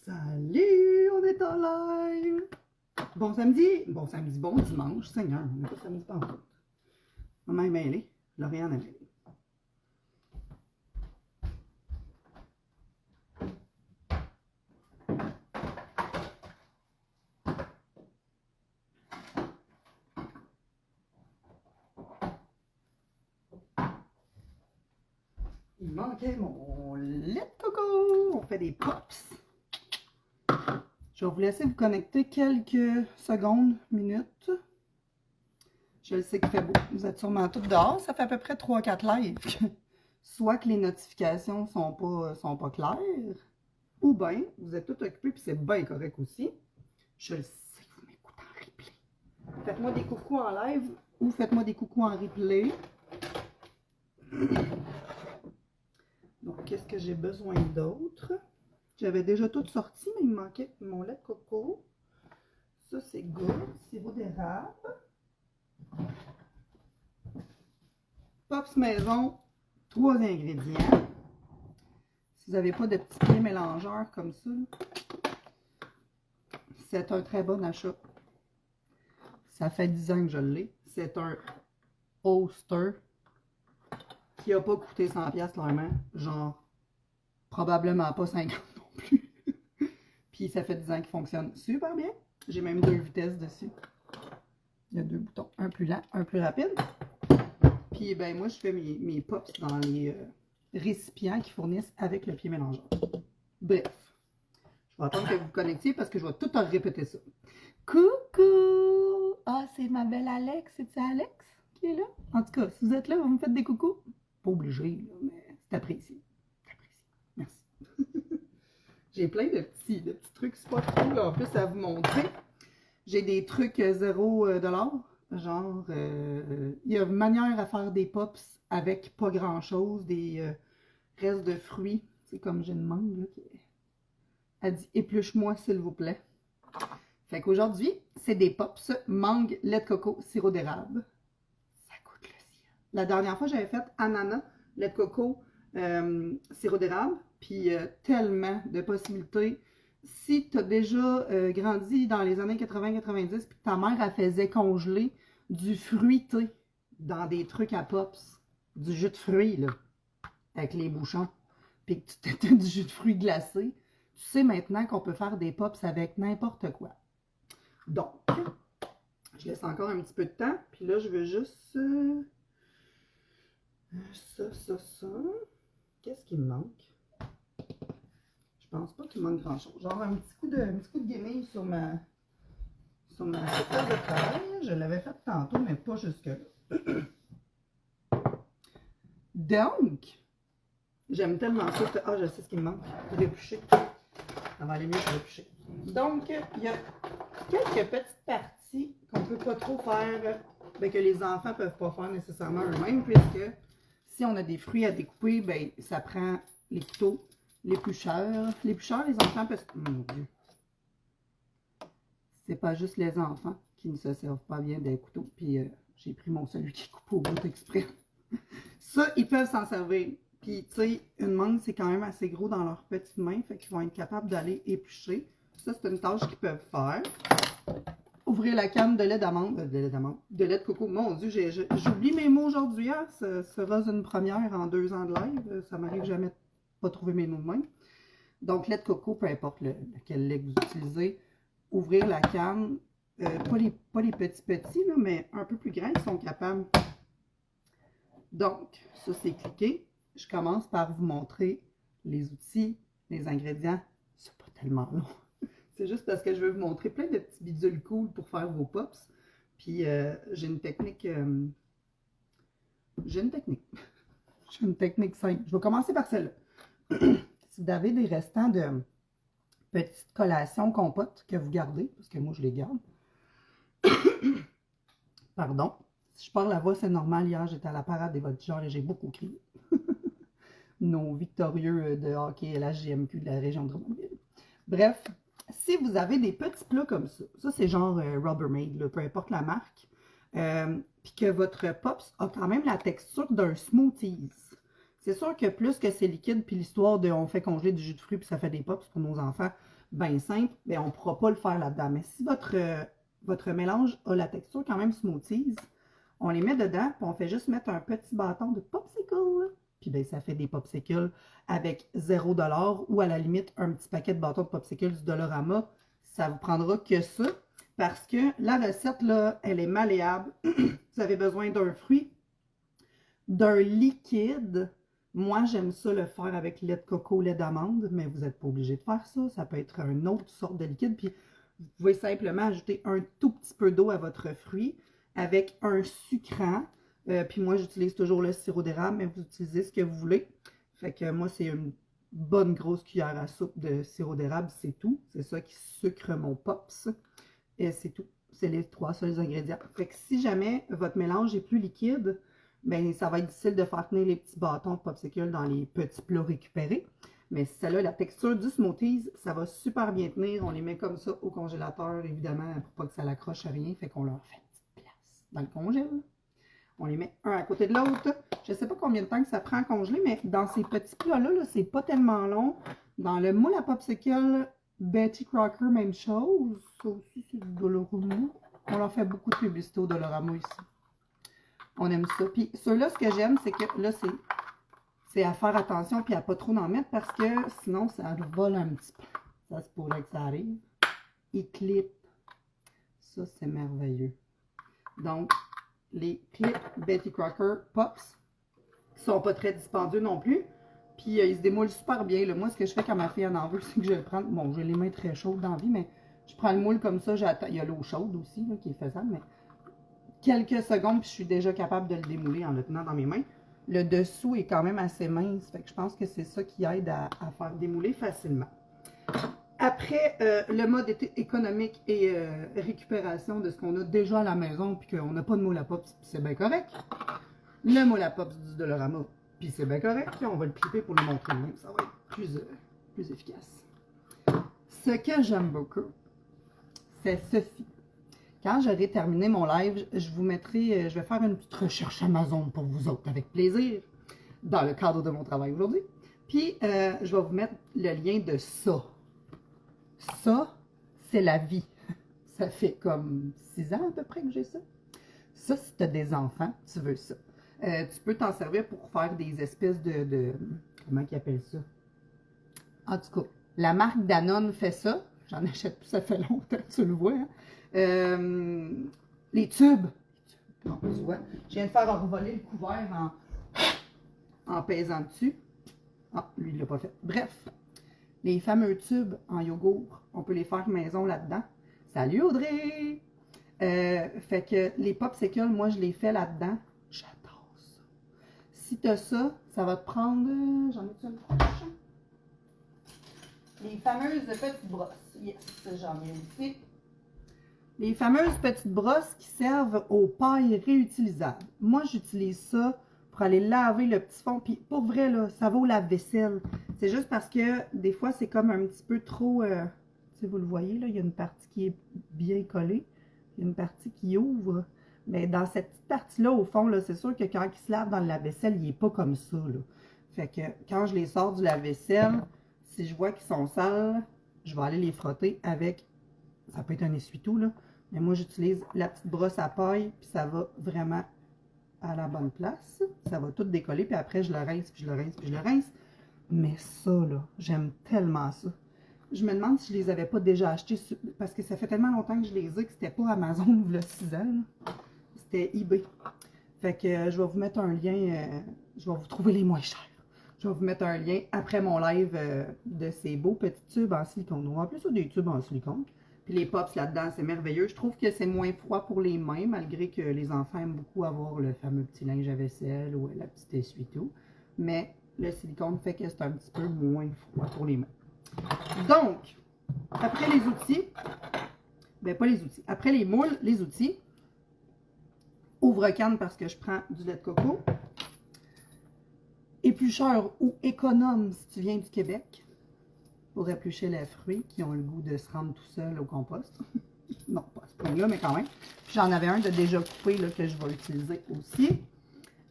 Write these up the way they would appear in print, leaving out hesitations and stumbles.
Salut, on est en live! Bon samedi, bon dimanche, Seigneur, on n'est pas samedi pas en route. Maman est mêlée, Lauriane est mêlée. Il manquait mon lait de coco! On fait des pops! Je vais vous laisser vous connecter quelques secondes, minutes. Je le sais qu'il fait beau. Vous êtes sûrement tous dehors. Ça fait à peu près 3-4 lives. Soit que les notifications sont pas claires, ou bien vous êtes tous occupés, puis c'est bien correct aussi. Je le sais que vous m'écoutez en replay. Faites-moi des coucous en live ou faites-moi des coucous en replay. Donc, qu'est-ce que j'ai besoin d'autre? J'avais déjà tout sorti, mais il me manquait mon lait de coco. Ça, c'est good. Sirop d'érable. Pops maison, 3 ingrédients. Si vous n'avez pas de petits pieds mélangeurs comme ça, c'est un très bon achat. Ça fait 10 ans que je l'ai. C'est un Oster qui n'a pas coûté 100$ clairement. Genre, probablement pas 50 non plus. Puis ça fait 10 ans qu'il fonctionne super bien. J'ai même 2 vitesses dessus. Il y a 2 boutons, un plus lent, un plus rapide. Puis ben moi je fais mes pops dans les récipients qui fournissent avec le pied mélangeur. Bref, je vais attendre que vous vous connectiez parce que je vais tout en répéter ça. Coucou! Ah, c'est ma belle Alex. C'est-tu Alex qui est là? En tout cas, si vous êtes là, vous me faites des coucous. Pas obligé, là, mais c'est apprécié. C'est apprécié. Merci. J'ai plein de petits trucs super cool en plus à vous montrer. J'ai des trucs 0$. Genre, il y a une manière à faire des pops avec pas grand-chose, des restes de fruits. C'est comme j'ai une mangue là, qui a dit « Épluche-moi, s'il vous plaît ». Fait qu'aujourd'hui, c'est des pops mangue, lait de coco, sirop d'érable. Ça coûte le ciel. La dernière fois, j'avais fait ananas, lait de coco, sirop d'érable. Puis tellement de possibilités. Si tu as déjà grandi dans les années 80-90 puis que ta mère elle faisait congeler du fruité dans des trucs à pops, du jus de fruits là, avec les bouchons, puis que tu t'étais du jus de fruits glacé, tu sais maintenant qu'on peut faire des pops avec n'importe quoi. Donc, je laisse encore un petit peu de temps, puis là je veux juste ça. Qu'est-ce qui me manque? Je pense pas qu'il manque grand-chose. Genre un petit coup de guenille sur ma séquence de travail. Je l'avais fait tantôt, mais pas jusque-là. Donc, j'aime tellement ça. Ah, je sais ce qui me manque. L'éplucher. Ça va aller mieux pour l'éplucher. Donc, il y a quelques petites parties qu'on peut pas trop faire, que les enfants peuvent pas faire nécessairement eux-mêmes, puisque si on a des fruits à découper, ben ça prend les couteaux. L'éplucheur. L'éplucheur, les enfants peuvent... Mon Dieu. C'est pas juste les enfants qui ne se servent pas bien des couteaux. Puis j'ai pris celui qui coupe au bout exprès. Ça, ils peuvent s'en servir. Puis, tu sais, une mangue, c'est quand même assez gros dans leurs petites mains. Fait qu'ils vont être capables d'aller éplucher. Ça, c'est une tâche qu'ils peuvent faire. Ouvrir la canne de lait d'amande. De lait de coco. Mon Dieu, j'oublie mes mots aujourd'hui. Hein? Ça sera une première en 2 ans de live. Ça m'arrive jamais de pas trouver mes mots de même. Donc, lait de coco, peu importe lequel lait que vous utilisez. Ouvrir la canne. Pas les petits, là, mais un peu plus grands, ils sont capables. Donc, ça, c'est cliqué. Je commence par vous montrer les outils, les ingrédients. C'est pas tellement long. C'est juste parce que je veux vous montrer plein de petits bidules cool pour faire vos pops. Puis, j'ai une technique... J'ai une technique simple. Je vais commencer par celle-là. Si vous avez des restants de petites collations compotes que vous gardez, parce que moi, je les garde. Pardon. Si je parle la voix, c'est normal. Hier, j'étais à la parade des voltigeurs et j'ai beaucoup crié. Nos victorieux de hockey à la JMQ de la région de Drummondville. Bref, si vous avez des petits plats comme ça c'est genre Rubbermaid, là, peu importe la marque, puis que votre pops a quand même la texture d'un smoothies. C'est sûr que plus que c'est liquide, puis l'histoire de on fait congeler du jus de fruits, puis ça fait des pops pour nos enfants, bien simple, bien on ne pourra pas le faire là-dedans. Mais si votre mélange a la texture quand même smoothies, on les met dedans, puis on fait juste mettre un petit bâton de popsicle. Puis bien, ça fait des popsicles avec 0$ ou à la limite un petit paquet de bâtons de popsicles du Dollarama. Ça vous prendra que ça parce que la recette, là, elle est malléable. Vous avez besoin d'un fruit, d'un liquide. Moi, j'aime ça le faire avec lait de coco, lait d'amande, mais vous n'êtes pas obligé de faire ça. Ça peut être une autre sorte de liquide. Puis vous pouvez simplement ajouter un tout petit peu d'eau à votre fruit avec un sucrant. Puis moi, j'utilise toujours le sirop d'érable, mais vous utilisez ce que vous voulez. Fait que moi, c'est une bonne grosse cuillère à soupe de sirop d'érable, c'est tout. C'est ça qui sucre mon pops. Et c'est tout. C'est les 3 seuls ingrédients. Fait que si jamais votre mélange est plus liquide, bien, ça va être difficile de faire tenir les petits bâtons de popsicle dans les petits plats récupérés. Mais si ça a la texture du smoothies, ça va super bien tenir. On les met comme ça au congélateur, évidemment, pour pas que ça l'accroche à rien. Fait qu'on leur fait une petite place dans le congèle. On les met un à côté de l'autre. Je ne sais pas combien de temps que ça prend à congeler, mais dans ces petits plats-là, -là, c'est pas tellement long. Dans le moule à popsicle, Betty Crocker, même chose. Ça aussi, c'est du Dollarama. On leur fait beaucoup de publicité au Dollarama ici. On aime ça. Puis ceux-là, ce que j'aime, c'est que là, c'est à faire attention puis à pas trop en mettre parce que sinon, ça vole un petit peu. Ça se pourrait que ça arrive. Il clip. Ça, c'est merveilleux. Donc, les clips Betty Crocker Pops, qui sont pas très dispendieux non plus. Puis ils se démoulent super bien. Là. Moi, ce que je fais quand ma fille en veut, c'est que je le prends. Bon, j'ai les mains très chaudes dans la vie, mais je prends le moule comme ça. J'attends. Il y a l'eau chaude aussi là, qui est faisable, mais quelques secondes, puis je suis déjà capable de le démouler en le tenant dans mes mains. Le dessous est quand même assez mince, fait que je pense que c'est ça qui aide à faire démouler facilement. Après, le mode économique et récupération de ce qu'on a déjà à la maison, puis qu'on n'a pas de moule à pops, puis c'est bien correct. Le moule à pops du Dollarama, puis c'est bien correct. On va le clipper pour le montrer même, ça va être plus efficace. Ce que j'aime beaucoup, c'est ceci. Quand j'aurai terminé mon live, je vous mettrai, je vais faire une petite recherche Amazon pour vous autres, avec plaisir, dans le cadre de mon travail aujourd'hui. Puis, je vais vous mettre le lien de ça. Ça, c'est la vie. Ça fait comme 6 ans à peu près que j'ai ça. Ça, si tu as des enfants, tu veux ça. Tu peux t'en servir pour faire des espèces de comment ils appellent ça? En tout cas, la marque Danone fait ça. J'en achète plus, ça fait longtemps, tu le vois. Hein? Les tubes. Non, tu vois. Je viens de faire revoler le couvert en pesant dessus. Ah, lui, il ne l'a pas fait. Bref. Les fameux tubes en yogourt, on peut les faire maison là-dedans. Salut Audrey! Fait que les popsicles, moi, je les fais là-dedans. J'adore ça. Si tu as ça, ça va te prendre... J'en ai-tu une proche? Les fameuses petites brosses. Yes, j'en ai aussi. Les fameuses petites brosses qui servent aux pailles réutilisables. Moi, j'utilise ça pour aller laver le petit fond. Puis pour vrai, là, ça vaut la vaisselle. C'est juste parce que des fois, c'est comme un petit peu trop... si vous le voyez, là, il y a une partie qui est bien collée. Il y a une partie qui ouvre. Mais dans cette petite partie-là, au fond, là, c'est sûr que quand il se lave dans le lave-vaisselle, il n'est pas comme ça. Là. Fait que quand je les sors du lave-vaisselle, si je vois qu'ils sont sales, je vais aller les frotter avec... Ça peut être un essuie-tout, là. Mais moi, j'utilise la petite brosse à paille, puis ça va vraiment à la bonne place. Ça va tout décoller, puis après, je le rince, puis je le rince, puis je le rince. Mais ça, là, j'aime tellement ça. Je me demande si je les avais pas déjà achetés, parce que ça fait tellement longtemps que je les ai que c'était pas Amazon il y a 6 ans. C'était eBay. Fait que je vais vous mettre un lien, je vais vous trouver les moins chers. Je vais vous mettre un lien après mon live de ces beaux petits tubes en silicone. On va appeler ça des tubes en silicone. Puis les pops là-dedans, c'est merveilleux. Je trouve que c'est moins froid pour les mains, malgré que les enfants aiment beaucoup avoir le fameux petit linge à vaisselle ou la petite essuie-tout. Mais le silicone fait que c'est un petit peu moins froid pour les mains. Donc, après les outils, ben pas les outils, après les moules, les outils, ouvre-canne parce que je prends du lait de coco. Éplucheur ou économe si tu viens du Québec pour éplucher les fruits qui ont le goût de se rendre tout seul au compost. Non, pas à ce point-là, mais quand même. J'en avais un de déjà coupé là, que je vais utiliser aussi.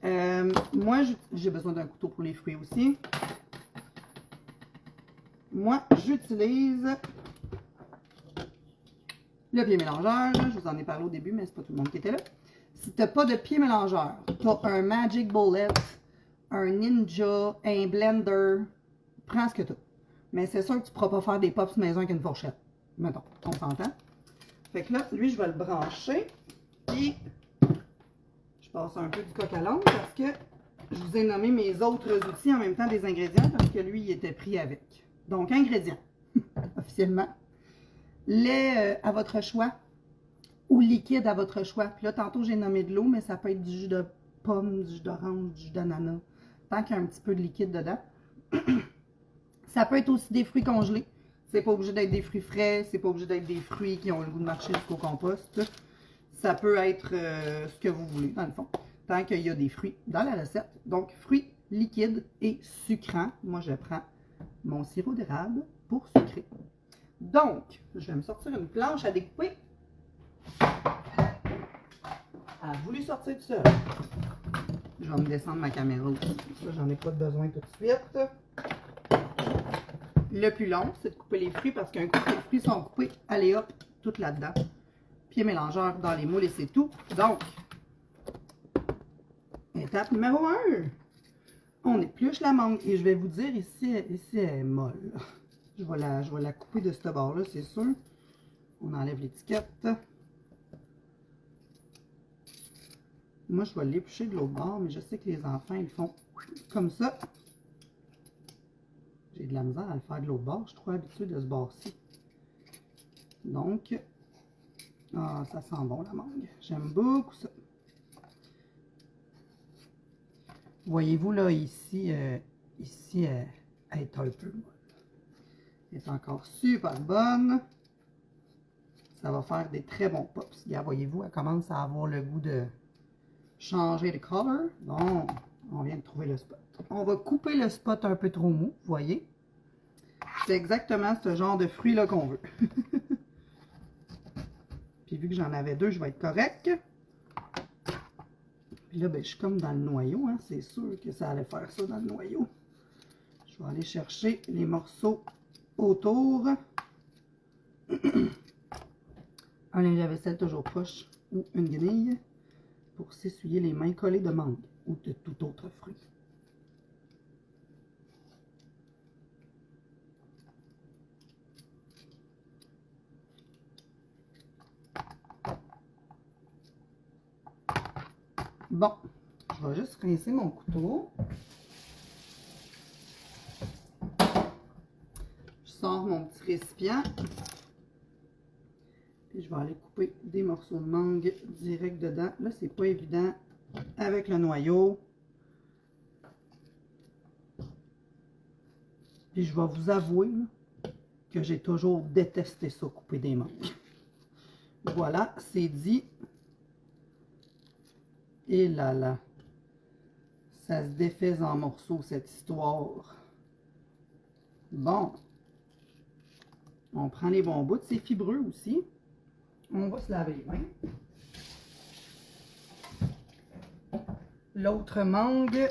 Moi, j'ai besoin d'un couteau pour les fruits aussi. Moi, j'utilise le pied mélangeur. Je vous en ai parlé au début, mais c'est pas tout le monde qui était là. Si tu n'as pas de pied mélangeur, tu as un Magic Bullet, un Ninja, un Blender, prends ce que tu as. Mais c'est sûr que tu ne pourras pas faire des pops maison avec une fourchette. Mettons, on s'entend. Fait que là, lui, je vais le brancher. Puis, je passe un peu du coq à l'âne parce que je vous ai nommé mes autres outils en même temps des ingrédients parce que lui, il était pris avec. Donc, ingrédients, officiellement. Lait à votre choix ou liquide à votre choix. Puis là, tantôt, j'ai nommé de l'eau, mais ça peut être du jus de pomme, du jus d'orange, du jus d'ananas. Tant qu'il y a un petit peu de liquide dedans. Ça peut être aussi des fruits congelés. C'est pas obligé d'être des fruits frais. C'est pas obligé d'être des fruits qui ont le goût de marcher jusqu'au compost. Ça peut être ce que vous voulez, dans le fond. Tant qu'il y a des fruits dans la recette. Donc, fruits liquides et sucrants. Moi, je prends mon sirop d'érable pour sucrer. Donc, je vais me sortir une planche à découper. Elle a voulu sortir tout seul. Je vais me descendre ma caméra aussi. Ça, j'en ai pas besoin tout de suite. Le plus long, c'est de couper les fruits parce qu'un coup que les fruits sont coupés, allez hop, tout là-dedans. Pied mélangeur dans les moules et c'est tout. Donc, étape numéro 1. On épluche la mangue. Et je vais vous dire, ici elle est molle. Je vais la couper de ce bord-là, c'est sûr. On enlève l'étiquette. Moi, je vais l'éplucher de l'autre bord, mais je sais que les enfants, ils font comme ça. J'ai de la misère à le faire de l'autre bord. Je suis trop habituée de ce bord-ci. Donc, ça sent bon la mangue. J'aime beaucoup ça. Voyez-vous là, ici, elle est un peu molle. Elle est encore super bonne. Ça va faire des très bons pops. Voyez-vous, elle commence à avoir le goût de changer de color. Donc, on vient de trouver le spot. On va couper le spot un peu trop mou, vous voyez. C'est exactement ce genre de fruit-là qu'on veut. Puis vu que j'en avais deux, je vais être correct. Puis là, ben, je suis comme dans le noyau, hein. C'est sûr que ça allait faire ça dans le noyau. Je vais aller chercher les morceaux autour. Un linge à vaisselle toujours proche ou une guenille pour s'essuyer les mains collées de mangue ou de tout autre fruit. Bon, je vais juste rincer mon couteau. Je sors mon petit récipient. Puis je vais aller couper des morceaux de mangue direct dedans. Là, c'est pas évident avec le noyau. Puis je vais vous avouer là, que j'ai toujours détesté ça, couper des mangues. Voilà, c'est dit. Et là là, ça se défait en morceaux cette histoire. Bon, on prend les bons bouts, c'est fibreux aussi. On va se laver les mains. L'autre mangue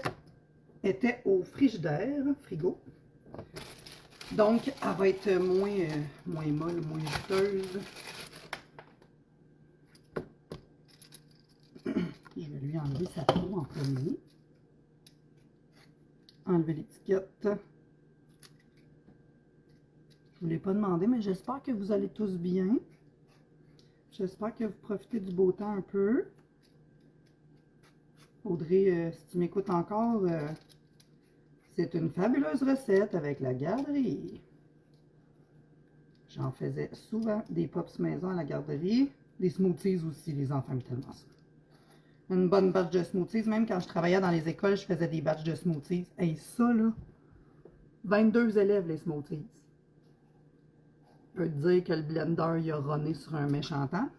était au frigidaire, frigo. Donc, elle va être moins molle, moins juteuse. Je vais lui enlever sa peau en premier. Enlever l'étiquette. Je ne vous l'ai pas demandé, mais j'espère que vous allez tous bien. J'espère que vous profitez du beau temps un peu. Audrey, si tu m'écoutes encore, c'est une fabuleuse recette avec la garderie. J'en faisais souvent des pops maison à la garderie. Des smoothies aussi, les enfants aiment tellement ça. Une bonne batch de smoothies. Même quand je travaillais dans les écoles, je faisais des batchs de smoothies. Et ça, là, 22 élèves, les smoothies. Je peux te dire que le blender, il a runné sur un méchant temps.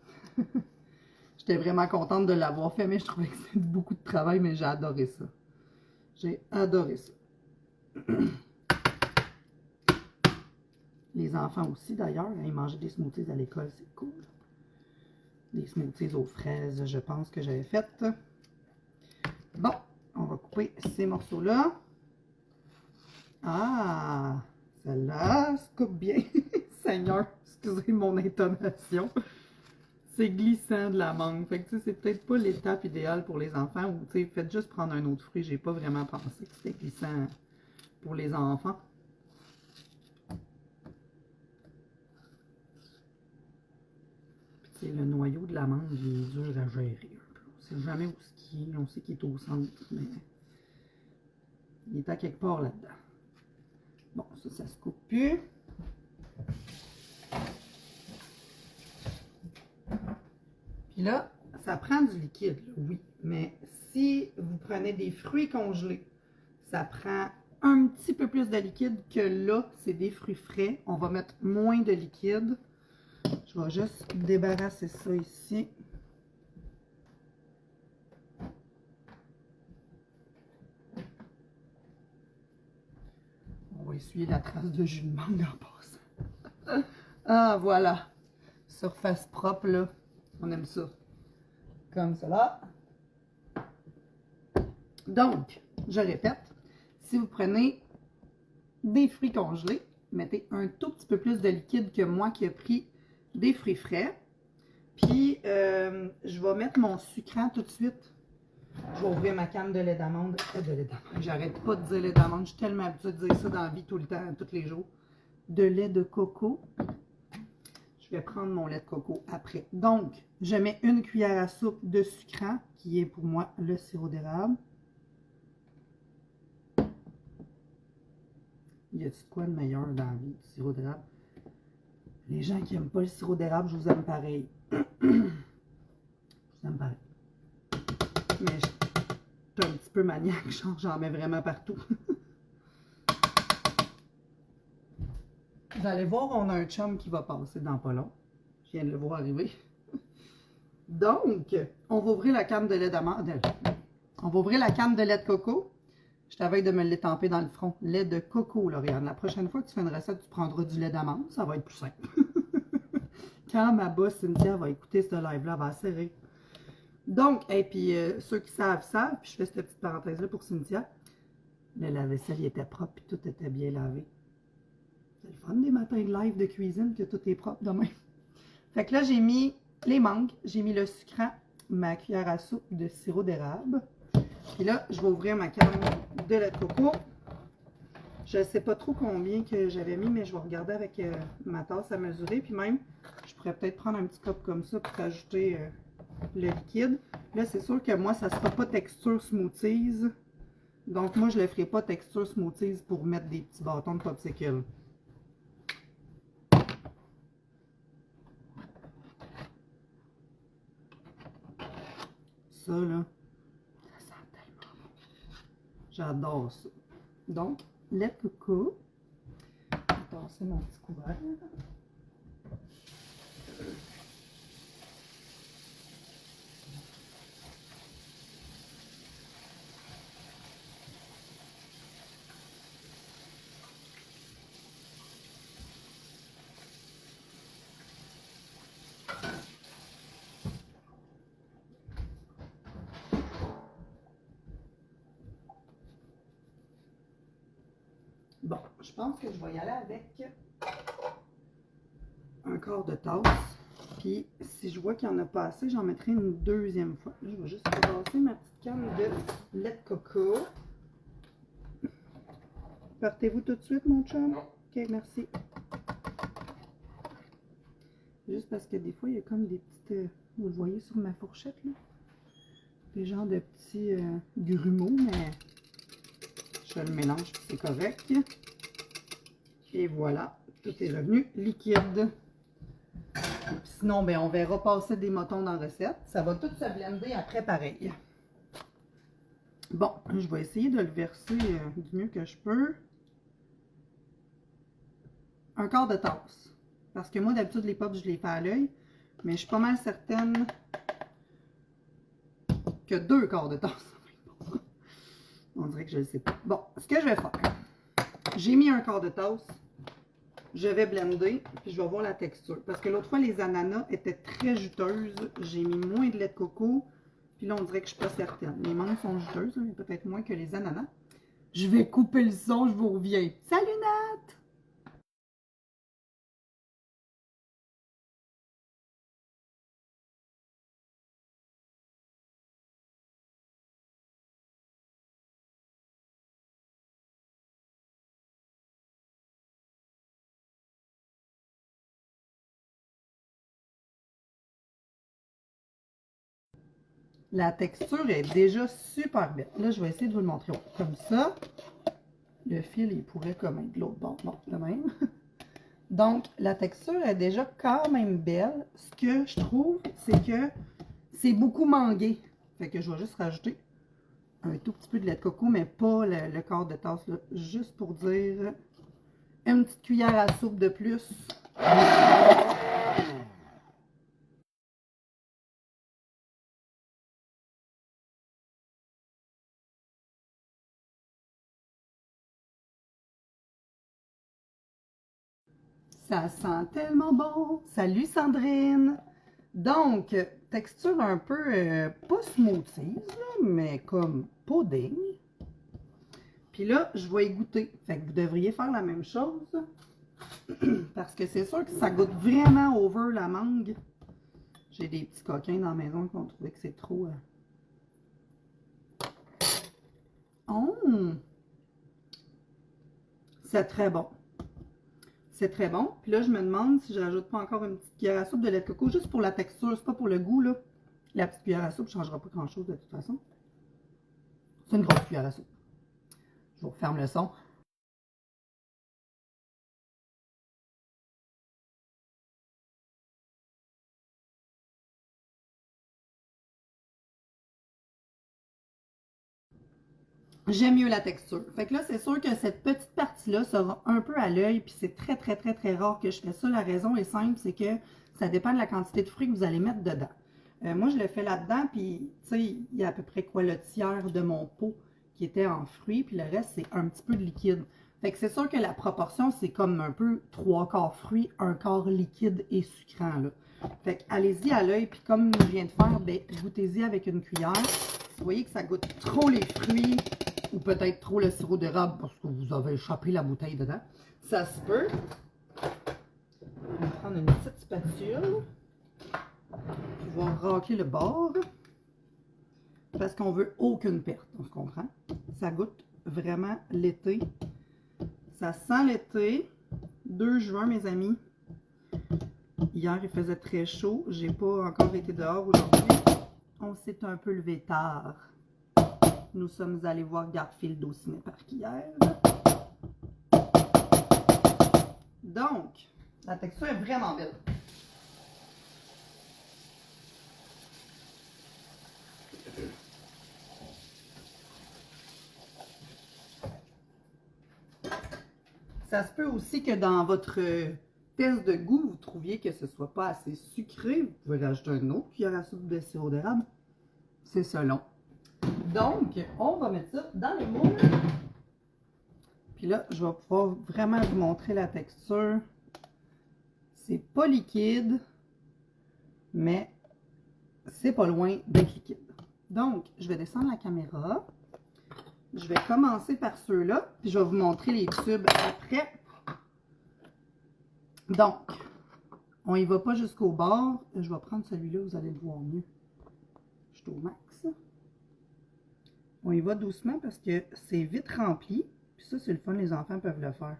J'étais vraiment contente de l'avoir fait, mais je trouvais que c'était beaucoup de travail, mais j'ai adoré ça. J'ai adoré ça. Les enfants aussi, d'ailleurs, ils mangeaient des smoothies à l'école, c'est cool. Des smoothies aux fraises, je pense que j'avais fait. Bon, on va couper ces morceaux-là. Ah, celle-là se coupe bien. Seigneur, excusez mon intonation. C'est glissant de la mangue. Fait que c'est peut-être pas l'étape idéale pour les enfants. Ou faites juste prendre un autre fruit. J'ai pas vraiment pensé que c'était glissant pour les enfants. Puis le noyau de la mangue, il est dur à gérer un peu. On sait jamais où ce qu'il est. On sait qu'il est au centre, mais il est à quelque part là-dedans. Bon, ça se coupe plus. Puis là, ça prend du liquide, là, oui. Mais si vous prenez des fruits congelés, ça prend un petit peu plus de liquide que là, c'est des fruits frais. On va mettre moins de liquide. Je vais juste débarrasser ça ici. On va essuyer la trace de jus de mangue en passant. Ah, voilà. Surface propre, là. On aime ça. Comme cela. Donc, je répète, si vous prenez des fruits congelés, mettez un tout petit peu plus de liquide que moi qui ai pris des fruits frais. Puis, je vais mettre mon sucrant tout de suite. Je vais ouvrir ma canne de lait d'amande. J'arrête pas de dire lait d'amande. Je suis tellement habituée de dire ça dans la vie tout le temps, tous les jours. De lait de coco. Je vais prendre mon lait de coco après. Donc, je mets une cuillère à soupe de sucrant, qui est pour moi le sirop d'érable. Y a-t-il quoi de meilleur dans la vie, du sirop d'érable? Les gens qui n'aiment pas le sirop d'érable, je vous aime pareil. Je vous aime pareil. Mais je suis un petit peu maniaque, j'en mets vraiment partout. Vous allez voir, on a un chum qui va passer dans pas long. Je viens de le voir arriver. Donc, on va ouvrir la canne de lait d'amande. On va ouvrir la canne de lait de coco. Je t'avais de me l'étamper dans le front. Lait de coco, Lauriane. La prochaine fois que tu fais une recette, tu prendras du lait d'amande. Ça va être plus simple. Quand ma boss Cynthia va écouter ce live-là, elle va serrer. Donc, et puis ceux qui savent, savent. Puis je fais cette petite parenthèse-là pour Cynthia. Le lave-vaisselle, il était propre, puis tout était bien lavé. C'est le fun des matins de live de cuisine, que tout est propre demain. Fait que là, j'ai mis les mangues, j'ai mis le sucrant, ma cuillère à soupe de sirop d'érable. Puis là, je vais ouvrir ma canne de lait de coco. Je ne sais pas trop combien que j'avais mis, mais je vais regarder avec ma tasse à mesurer. Puis même, je pourrais peut-être prendre un petit cup comme ça pour rajouter le liquide. Là, c'est sûr que moi, ça ne sera pas texture smoothies. Donc, moi, je ne le ferai pas texture smoothies pour mettre des petits bâtons de popsicle. Ça, là, ça sent tellement bon. J'adore ça. Donc, lait de coco. Je vais passer mon petit couvert. Bon, je pense que je vais y aller avec un quart de tasse. Puis, si je vois qu'il n'y en a pas assez, j'en mettrai une deuxième fois. Là, je vais juste passer ma petite canne de lait de coco. Partez-vous tout de suite, mon chum? Non. Ok, merci. Juste parce que des fois, il y a comme des petites... vous le voyez sur ma fourchette, là? Des genres de petits grumeaux, mais je le mélange, c'est correct. Et voilà, tout est revenu liquide. Sinon, ben, on verra passer des motons dans la recette. Ça va tout se blender après pareil. Bon, je vais essayer de le verser du mieux que je peux. Un quart de tasse. Parce que moi, d'habitude, les pops, je les fais à l'œil. Mais je suis pas mal certaine que 2 quarts de tasse. On dirait que je ne le sais pas. Bon, ce que je vais faire, j'ai mis un quart de tasse. Je vais blender, puis je vais voir la texture. Parce que l'autre fois, les ananas étaient très juteuses. J'ai mis moins de lait de coco. Puis là, on dirait que je suis pas certaine. Les mangues sont juteuses, mais peut-être moins que les ananas. Je vais couper le son, je vous reviens. Salut Nat! La texture est déjà super belle. Là, je vais essayer de vous le montrer. Comme ça, le fil, il pourrait comme être de l'autre bord. Bon, de même. Donc, la texture est déjà quand même belle. Ce que je trouve, c'est que c'est beaucoup mangué. Fait que je vais juste rajouter un tout petit peu de lait de coco, mais pas le quart de tasse, là. Juste pour dire une petite cuillère à soupe de plus. Ça sent tellement bon! Salut Sandrine! Donc, texture un peu, pas smoothies, là, mais comme pudding. Puis là, je vais y goûter. Fait que vous devriez faire la même chose. Parce que c'est sûr que ça goûte vraiment over la mangue. J'ai des petits coquins dans la maison qui vont trouver que c'est trop... Oh! C'est très bon. C'est très bon. Puis là, je me demande si je rajoute pas encore une petite cuillère à soupe de lait de coco, juste pour la texture, c'est pas pour le goût, là. La petite cuillère à soupe ne changera pas grand-chose de toute façon. C'est une grosse cuillère à soupe. Je vous referme le son. J'aime mieux la texture. Fait que là, c'est sûr que cette petite partie-là sera un peu à l'œil, puis c'est très, très, très, très rare que je fais ça. La raison est simple, c'est que ça dépend de la quantité de fruits que vous allez mettre dedans. Moi, je le fais là-dedans, puis, tu sais, il y a à peu près quoi, le tiers de mon pot qui était en fruits, puis le reste, c'est un petit peu de liquide. Fait que c'est sûr que la proportion, c'est comme un peu 3/4 fruits, 1/4 liquide et sucrant, là. Fait que allez-y à l'œil, puis comme je viens de faire, ben, goûtez-y avec une cuillère. Vous voyez que ça goûte trop les fruits, ou peut-être trop le sirop d'érable parce que vous avez échappé la bouteille dedans. Ça se peut. On va prendre une petite spatule. On va racler le bord. Parce qu'on veut aucune perte, on se comprend. Ça goûte vraiment l'été. Ça sent l'été. 2 juin, mes amis. Hier, il faisait très chaud. J'ai pas encore été dehors aujourd'hui. On s'est un peu levé tard. Nous sommes allés voir Garfield au ciné-parc hier. Donc, la texture est vraiment belle. Ça se peut aussi que dans votre test de goût, vous trouviez que ce ne soit pas assez sucré. Vous pouvez rajouter un autre cuillère à soupe de sirop d'érable. C'est selon. Donc, on va mettre ça dans le moule. Puis là, je vais pouvoir vraiment vous montrer la texture. C'est pas liquide, mais c'est pas loin d'être liquide. Donc, je vais descendre la caméra. Je vais commencer par ceux-là, puis je vais vous montrer les tubes après. Donc, on y va pas jusqu'au bord. Je vais prendre celui-là, vous allez le voir mieux. Je suis au max. On y va doucement parce que c'est vite rempli. Puis ça, c'est le fun, les enfants peuvent le faire.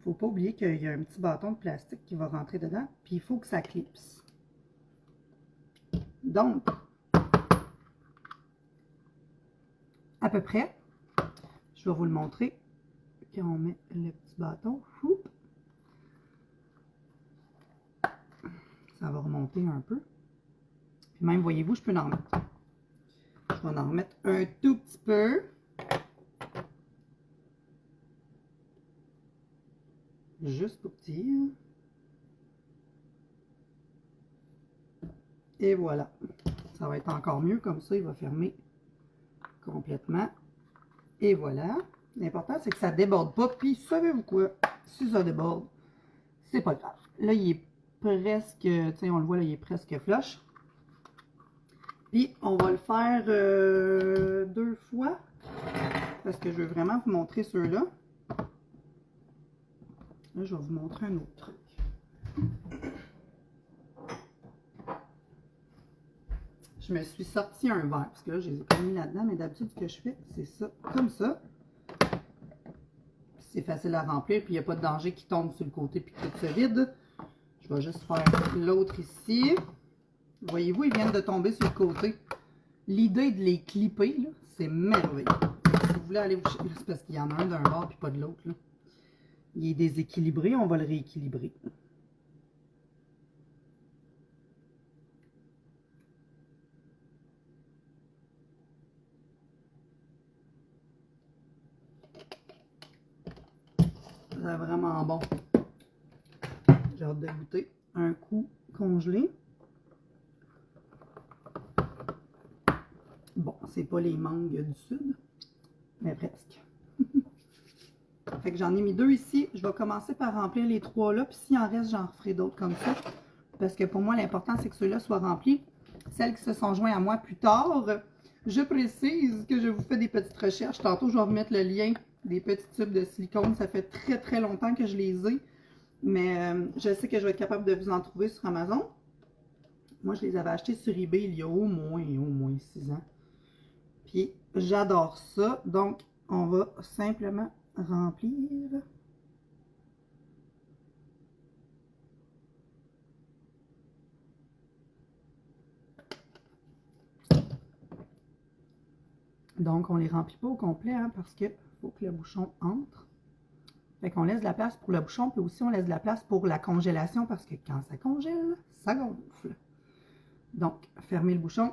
Faut pas oublier qu'il y a un petit bâton de plastique qui va rentrer dedans. Puis il faut que ça clipse. Donc, à peu près, je vais vous le montrer. Quand on met le petit bâton, ça va remonter un peu. Puis même, voyez-vous, je peux en mettre. Je vais en remettre un tout petit peu. Juste pour dire. Et voilà. Ça va être encore mieux comme ça. Il va fermer complètement. Et voilà. L'important, c'est que ça ne déborde pas. Puis, savez-vous quoi? Si ça déborde, c'est pas grave. Là, il est presque, tu sais, on le voit, là, il est presque flush. Puis, on va le faire 2 fois, parce que je veux vraiment vous montrer ceux-là. Là, je vais vous montrer un autre truc. Je me suis sorti un verre, parce que là, je les ai pas mis là-dedans, mais d'habitude, ce que je fais, c'est ça, comme ça. C'est facile à remplir, puis il n'y a pas de danger qui tombe sur le côté puis que tout se vide. Je vais juste faire l'autre ici. Voyez-vous, ils viennent de tomber sur le côté. L'idée de les clipper, c'est merveilleux. Si vous voulez aller vous chercher, c'est parce qu'il y en a un d'un bord puis pas de l'autre. Il est déséquilibré, on va le rééquilibrer. C'est vraiment bon. J'ai hâte de goûter. Un coup congelé. Bon, c'est pas les mangues du sud, mais presque. Fait que j'en ai mis 2 ici. Je vais commencer par remplir les 3 là, puis s'il en reste, j'en referai d'autres comme ça. Parce que pour moi, l'important, c'est que ceux-là soient remplis. Celles qui se sont joints à moi plus tard, je précise que je vous fais des petites recherches. Tantôt, je vais remettre le lien des petits tubes de silicone. Ça fait très, très longtemps que je les ai. Mais je sais que je vais être capable de vous en trouver sur Amazon. Moi, je les avais achetés sur eBay il y a au moins 6 ans. Puis, j'adore ça. Donc, on va simplement remplir. Donc, on ne les remplit pas au complet hein, parce qu'il faut que le bouchon entre. Fait qu'on laisse de la place pour le bouchon, puis aussi on laisse de la place pour la congélation parce que quand ça congèle, ça gonfle. Donc, fermez le bouchon.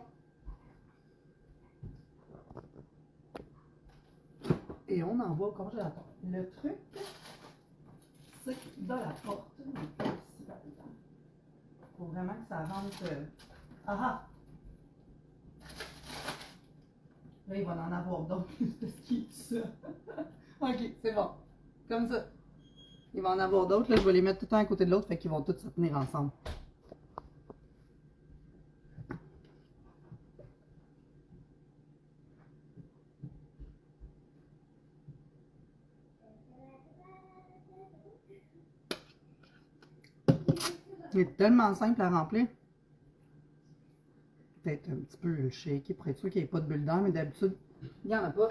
Et on envoie au congélateur. Le truc, c'est dans la porte. Il faut vraiment que ça rentre. Ah! Là, il va en avoir d'autres parce qu'il est tout ça. Ok, c'est bon. Comme ça. Il va en avoir d'autres. Là, je vais les mettre tout le temps à côté de l'autre, fait qu'ils vont tous se tenir ensemble. C'est tellement simple à remplir. Peut-être un petit peu le shaker pour être sûr qu'il n'y ait pas de bulle d'air, mais d'habitude, il n'y en a pas.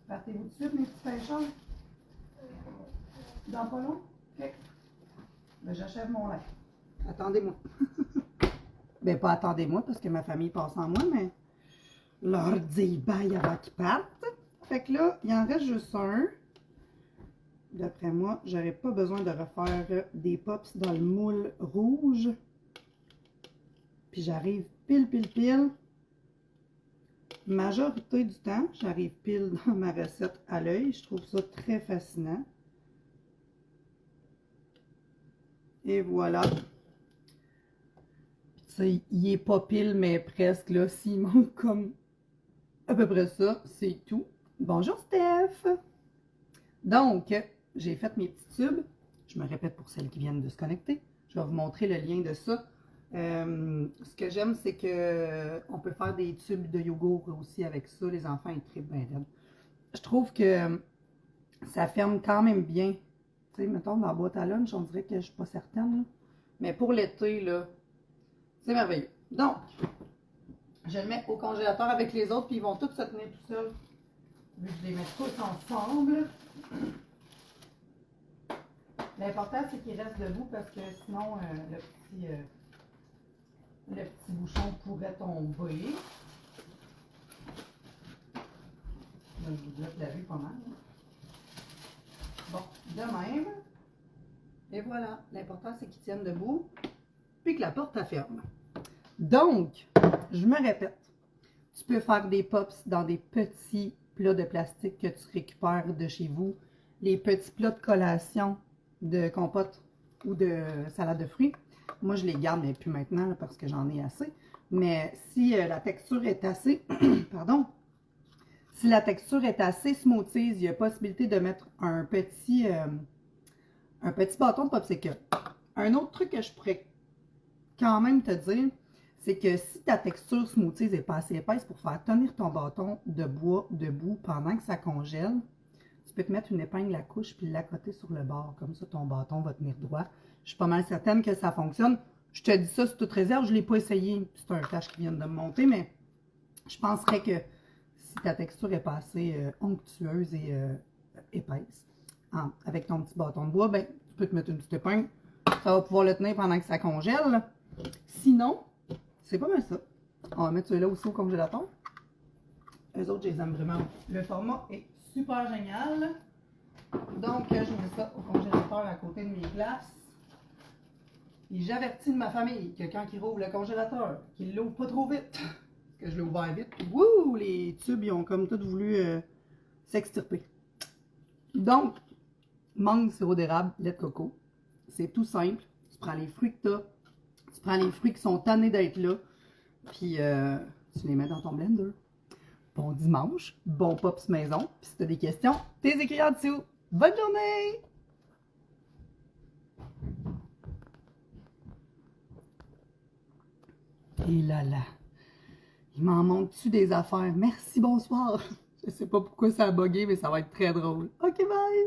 Partez-vous de suite, mes petits pêcheurs? Dans pas long? Ok. Ben, j'achève mon lait. Attendez-moi. Ben, pas attendez-moi parce que ma famille passe en moi, mais leur dire bye avant qu'ils partent. Fait que là, il en reste juste un. D'après moi, j'aurais pas besoin de refaire des pops dans le moule rouge. Puis j'arrive pile. Majorité du temps, j'arrive pile dans ma recette à l'œil. Je trouve ça très fascinant. Et voilà. Tu sais, il est pas pile, mais presque là. S'il manque comme à peu près ça, c'est tout. Bonjour Steph! Donc, j'ai fait mes petits tubes. Je me répète pour celles qui viennent de se connecter. Je vais vous montrer le lien de ça. Ce que j'aime, c'est que on peut faire des tubes de yogourt aussi avec ça. Les enfants, ils trippent bien raide. Je trouve que ça ferme quand même bien. Tu sais, mettons, dans la boîte à lunch, on dirait que je ne suis pas certaine. Là. Mais pour l'été, là, c'est merveilleux. Donc, je le mets au congélateur avec les autres, puis ils vont tous se tenir tout seuls. Vu que je les mets tous ensemble. L'important, c'est qu'ils restent debout parce que sinon, le petit bouchon pourrait tomber. Là, je vous bloque la vue pas mal. Bon, de même. Et voilà. L'important, c'est qu'ils tiennent debout. Puis que la porte, elle ferme. Donc, je me répète. Tu peux faire des pops dans des petits plats de plastique que tu récupères de chez vous. Les petits plats de collation de compote ou de salade de fruits. Moi, je les garde, mais plus maintenant là, parce que j'en ai assez. Mais si la texture est assez... pardon. Si la texture est assez smoothie, il y a possibilité de mettre un petit un petit bâton de popsicle. Un autre truc que je pourrais quand même te dire, c'est que si ta texture smoothies n'est pas assez épaisse pour faire tenir ton bâton de bois debout pendant que ça congèle, tu peux te mettre une épingle à couche puis l'accoter sur le bord. Comme ça, ton bâton va tenir droit. Je suis pas mal certaine que ça fonctionne. Je te dis ça sous toute réserve. Je ne l'ai pas essayé. C'est un flash qui vient de me monter, mais je penserais que si ta texture est pas assez onctueuse et épaisse, avec ton petit bâton de bois, ben, tu peux te mettre une petite épingle. Ça va pouvoir le tenir pendant que ça congèle. Sinon, c'est pas mal ça. On va mettre celui-là aussi au congélateur. Eux autres, je les aime vraiment. Le format est super génial. Donc, je mets ça au congélateur à côté de mes glaces. Et j'avertis de ma famille que quand ils rouvent le congélateur, qu'ils ne l'ouvrent pas trop vite. Parce que je l'ai ouvert vite. Wouh! Les tubes, ils ont comme tout voulu s'extirper. Donc, mangue, sirop d'érable, lait de coco. C'est tout simple. Tu prends les fruits que tu as. Tu prends les fruits qui sont tannés d'être là. Puis, tu les mets dans ton blender. Bon dimanche, bon pops maison. Puis si tu as des questions, t'es écrit en dessous. Bonne journée! Et là, il m'en manque-tu des affaires? Merci, bonsoir. Je sais pas pourquoi ça a bugué, mais ça va être très drôle. Ok, bye!